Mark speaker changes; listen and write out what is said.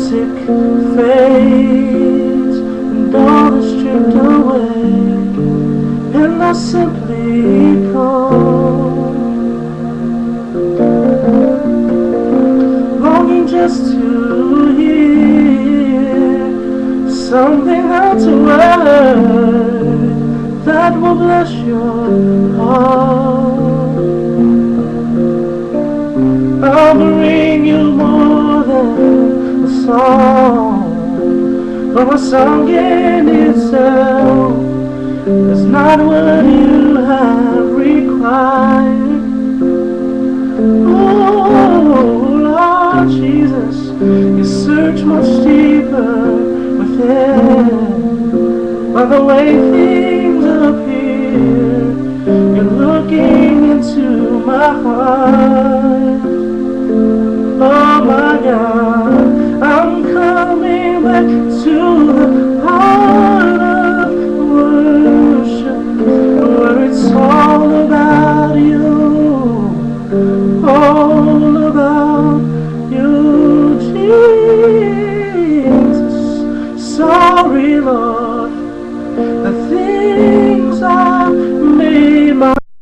Speaker 1: music fades and all is stripped away, and I simply come, longing just to hear something that's a word that will bless your heart. I'll bring you more than a song, for a song in itself is not what you have required. Oh Lord Jesus, you search much deeper within. By the way things appear, you're looking into my heart. Oh my God, I'm coming back to the heart of worship, where it's all about you, all about you, Jesus. Sorry, Lord, that